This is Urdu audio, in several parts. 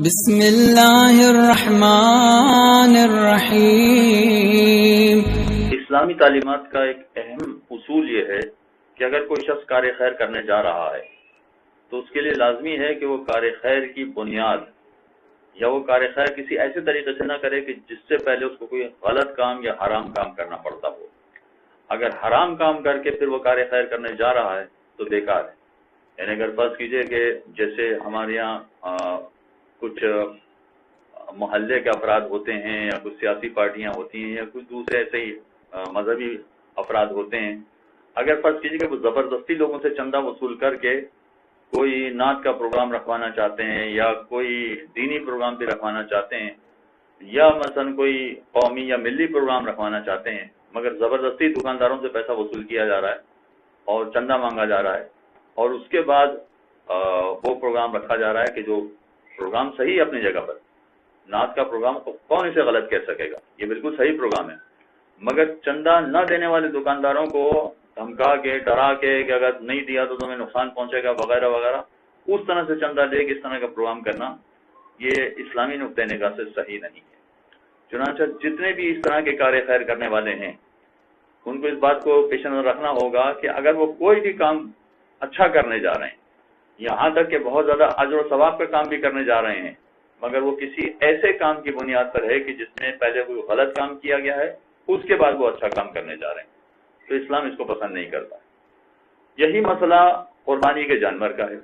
بسم اللہ الرحمن الرحیم۔ اسلامی تعلیمات کا ایک اہم اصول یہ ہے کہ اگر کوئی شخص کار خیر کرنے جا رہا ہے تو اس کے لیے لازمی ہے کہ وہ کار خیر کی بنیاد یا وہ کار خیر کسی ایسے طریقے سے نہ کرے کہ جس سے پہلے اس کو کوئی غلط کام یا حرام کام کرنا پڑتا ہو۔ اگر حرام کام کر کے پھر وہ کار خیر کرنے جا رہا ہے تو بیکار ہے۔ یعنی اگر فرض کیجئے کہ جیسے ہمارے یہاں کچھ محلے کے افراد ہوتے ہیں یا کچھ سیاسی پارٹیاں ہوتی ہیں یا کچھ دوسرے ایسے ہی مذہبی افراد ہوتے ہیں، اگر فرض کیجیے کہ وہ زبردستی لوگوں سے چندہ وصول کر کے کوئی نعت کا پروگرام رکھوانا چاہتے ہیں یا کوئی دینی پروگرام بھی رکھوانا چاہتے ہیں یا مثلا کوئی قومی یا ملی پروگرام رکھوانا چاہتے ہیں، مگر زبردستی دکانداروں سے پیسہ وصول کیا جا رہا ہے اور چندہ مانگا جا رہا ہے اور اس کے بعد وہ پروگرام رکھا جا رہا ہے کہ جو پروگرام صحیح ہے اپنی جگہ پر، نعت کا پروگرام کون اسے غلط کہہ سکے گا، یہ بالکل صحیح پروگرام ہے، مگر چندہ نہ دینے والے دکانداروں کو دھمکا کے ڈرا کے کہ اگر نہیں دیا تو تمہیں نقصان پہنچے گا وغیرہ وغیرہ، اس طرح سے چندہ لے کے اس طرح کا پروگرام کرنا یہ اسلامی نقطۂ نگاہ سے صحیح نہیں ہے۔ چنانچہ جتنے بھی اس طرح کے کار خیر کرنے والے ہیں ان کو اس بات کو پیش نظر رکھنا ہوگا کہ اگر وہ کوئی بھی کام اچھا کرنے جا رہے ہیں، یہاں تک کہ بہت زیادہ اجر و ثواب کا کام بھی کرنے جا رہے ہیں، مگر وہ کسی ایسے کام کی بنیاد پر ہے کہ جس میں پہلے کوئی غلط کام کیا گیا ہے اس کے بعد وہ اچھا کام کرنے جا رہے ہیں، تو اسلام اس کو پسند نہیں کرتا۔ یہی مسئلہ قربانی کے جانور کا ہے۔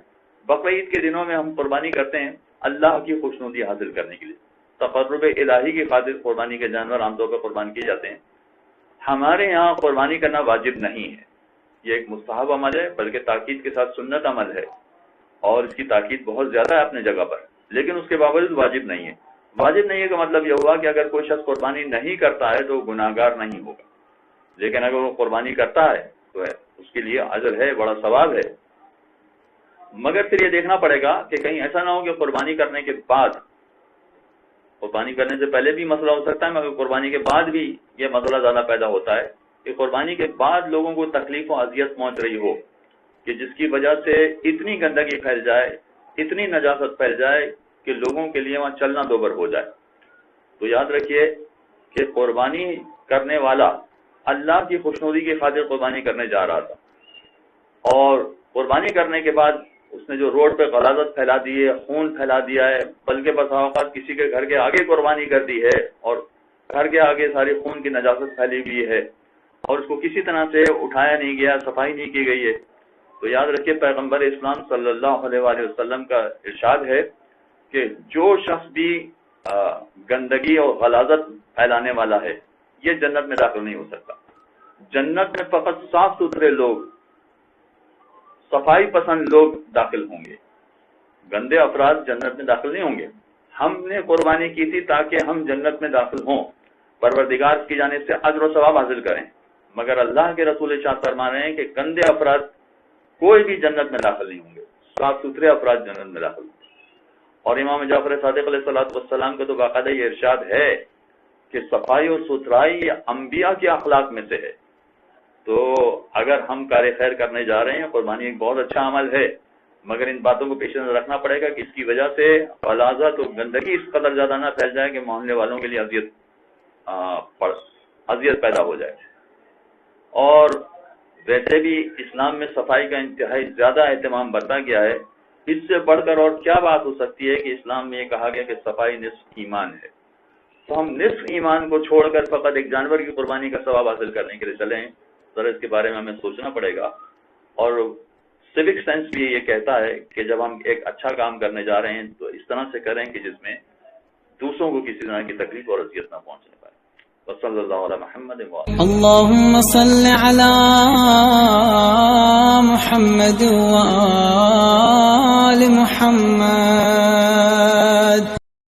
بقرعید کے دنوں میں ہم قربانی کرتے ہیں اللہ کی خوشنودی حاصل کرنے کے لیے، تقرب الہی کی خاطر قربانی کے جانور عام طور پر قربان کیے جاتے ہیں۔ ہمارے یہاں قربانی کرنا واجب نہیں ہے، یہ ایک مستحب عمل ہے، بلکہ تاکید کے ساتھ سنت عمل ہے اور اس کی تاکید بہت زیادہ ہے اپنے جگہ پر، لیکن اس کے باوجود واجب نہیں ہے۔ واجب نہیں ہے کا مطلب یہ ہوا کہ اگر کوئی شخص قربانی نہیں کرتا ہے تو گناہگار نہیں ہوگا، لیکن اگر وہ قربانی کرتا ہے تو اس کے لیے اجر ہے، بڑا ثواب ہے، مگر پھر یہ دیکھنا پڑے گا کہ کہیں ایسا نہ ہو کہ قربانی کرنے کے بعد، قربانی کرنے سے پہلے بھی مسئلہ ہو سکتا ہے مگر قربانی کے بعد بھی یہ مسئلہ زیادہ پیدا ہوتا ہے کہ قربانی کے بعد لوگوں کو تکلیف و اذیت پہنچ رہی ہو کہ جس کی وجہ سے اتنی گندگی پھیل جائے، اتنی نجاست پھیل جائے کہ لوگوں کے لیے وہاں چلنا دوبر ہو جائے۔ تو یاد رکھیے کہ قربانی کرنے والا اللہ کی خوشنودی کی خاطر قربانی کرنے جا رہا تھا، اور قربانی کرنے کے بعد اس نے جو روڈ پہ غلاظت پھیلا دی ہے، خون پھیلا دیا ہے، بلکہ بس اوقات کسی کے گھر کے آگے قربانی کر دی ہے اور گھر کے آگے ساری خون کی نجاست پھیلی ہوئی ہے اور اس کو کسی طرح سے اٹھایا نہیں گیا، صفائی نہیں کی گئی ہے، تو یاد رکھیے پیغمبر اسلام صلی اللہ علیہ وآلہ وسلم کا ارشاد ہے کہ جو شخص بھی گندگی اور غلاظت پھیلانے والا ہے یہ جنت میں داخل نہیں ہو سکتا۔ جنت میں فقط صاف ستھرے لوگ، صفائی پسند لوگ داخل ہوں گے، گندے افراد جنت میں داخل نہیں ہوں گے۔ ہم نے قربانی کی تھی تاکہ ہم جنت میں داخل ہوں، پروردگار کی جانب سے اجر و ثواب حاصل کریں، مگر اللہ کے رسول ارشاد فرما رہے ہیں کہ گندے افراد کوئی بھی جنت میں داخل نہیں ہوں گے، صاف ستھرے افراد جنت میں داخل ہوں گے۔ اور امام جعفر صادق علیہ السلام کا تو باقاعدہ یہ ارشاد ہے کہ صفائی اور ستھرائی انبیاء کے اخلاق میں سے ہے۔ تو اگر ہم کار خیر کرنے جا رہے ہیں، قربانی ایک بہت اچھا عمل ہے، مگر ان باتوں کو پیش نظر رکھنا پڑے گا کہ اس کی وجہ سے غلاظت اور گندگی اس قدر زیادہ نہ پھیل جائے کہ محلے والوں کے لیے اذیت پیدا ہو جائے۔ اور ویسے بھی اسلام میں صفائی کا انتہائی زیادہ اہتمام برتا گیا ہے، اس سے بڑھ کر اور کیا بات ہو سکتی ہے کہ اسلام میں یہ کہا گیا کہ صفائی نصف ایمان ہے، تو ہم نصف ایمان کو چھوڑ کر فقط ایک جانور کی قربانی کا ثواب حاصل کرنے کے لیے چلیں، ذرا اس کے بارے میں ہمیں سوچنا پڑے گا۔ اور سیوک سینس بھی یہ کہتا ہے کہ جب ہم ایک اچھا کام کرنے جا رہے ہیں تو اس طرح سے کریں کہ جس میں دوسروں کو کسی طرح کی تکلیف اور اذیت نہ پہنچنے پائے۔ وصلی اللہ علی محمد۔ اللهم صل على